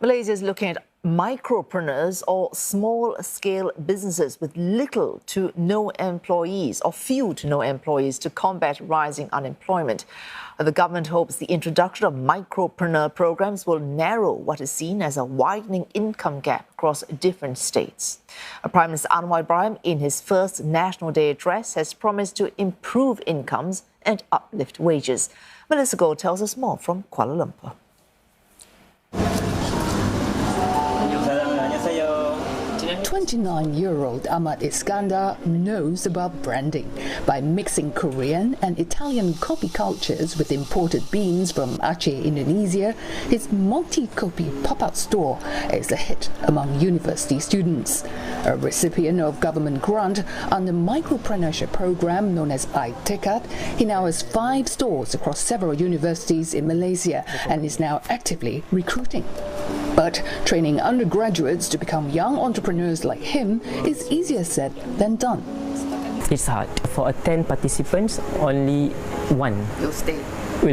Malaysia is looking at micropreneurs or small-scale businesses with little to no employees or few to no employees to combat rising unemployment. The government hopes the introduction of micropreneur programs will narrow what is seen as a widening income gap across different states. Prime Minister Anwar Ibrahim, in his first National Day address, has promised to improve incomes and uplift wages. Melissa Goh tells us more from Kuala Lumpur. 29-year-old Ahmad Iskandar knows about branding. By mixing Korean and Italian coffee cultures with imported beans from Aceh, Indonesia, his multi-coffee pop-up store is a hit among university students. A recipient of government grant under micropreneurship program known as iTekat, he now has 5 stores across several universities in Malaysia and is now actively recruiting. But training undergraduates to become young entrepreneurs like him is easier said than done. It's hard. For 10 participants, only one will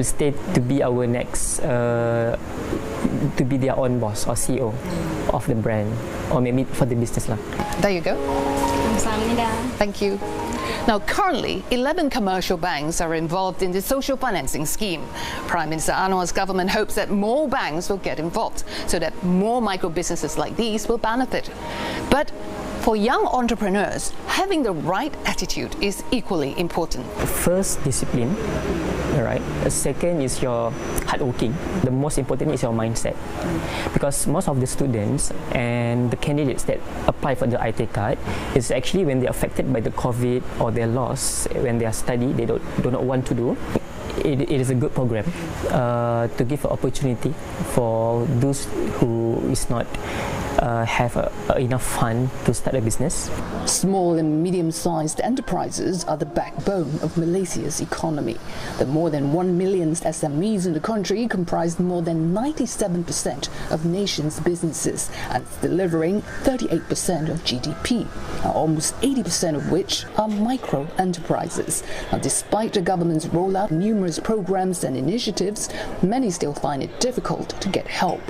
stay to be our next, to be their own boss or CEO of the brand, or maybe for the business. There you go. Thank you. Now, currently, 11 commercial banks are involved in the social financing scheme. Prime Minister Anwar's government hopes that more banks will get involved so that more micro businesses like these will benefit. But for young entrepreneurs, having the right attitude is equally important. First, discipline. Right. The second is your hardworking. The most important is your mindset, because most of the students and the candidates that apply for the iTekat is actually when they're affected by the COVID or their loss when they are studying, they do not want to do. It is a good program to give an opportunity for those who is not have enough fund to start a business. Small and medium-sized enterprises are the backbone of Malaysia's economy. The more than 1 million SMEs in the country comprise more than 97% of nation's businesses and delivering 38% of GDP, almost 80% of which are micro-enterprises. Now, despite the government's rollout of numerous programs and initiatives, many still find it difficult to get help.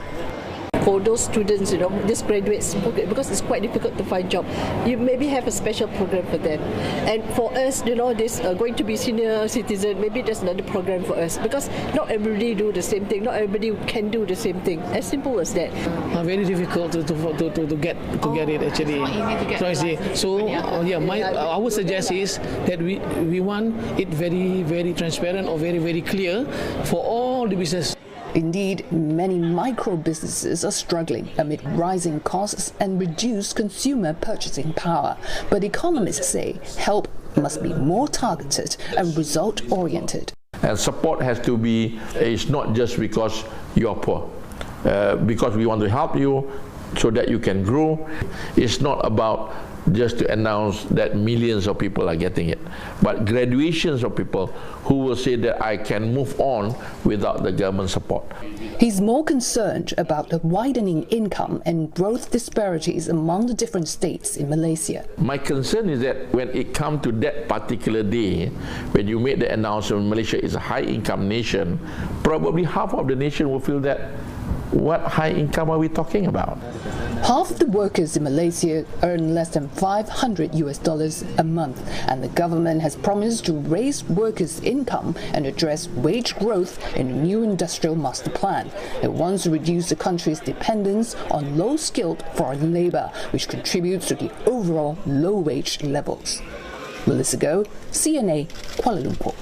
For those students, just graduates, because it's quite difficult to find job, you maybe have a special program for them. And for us, this going to be senior citizen, maybe there's another program for us, because not everybody do the same thing, not everybody can do the same thing. As simple as that. Very difficult to get it actually. Our suggestion is that we want it very, very transparent or very, very clear for all the business. Indeed, many micro-businesses are struggling amid rising costs and reduced consumer purchasing power. But economists say help must be more targeted and result-oriented. And support has to be, it's not just because you are poor. Because we want to help you so that you can grow. It's not about just to announce that millions of people are getting it, but graduations of people who will say that I can move on without the government support. He's more concerned about the widening income and growth disparities among the different states in Malaysia. My concern is that when it comes to that particular day, when you made the announcement Malaysia is a high-income nation, probably half of the nation will feel that, what high income are we talking about? Half the workers in Malaysia earn less than $500 a month, and the government has promised to raise workers' income and address wage growth in a new industrial master plan. It wants to reduce the country's dependence on low-skilled foreign labour, which contributes to the overall low wage levels. Melissa Goh, CNA, Kuala Lumpur.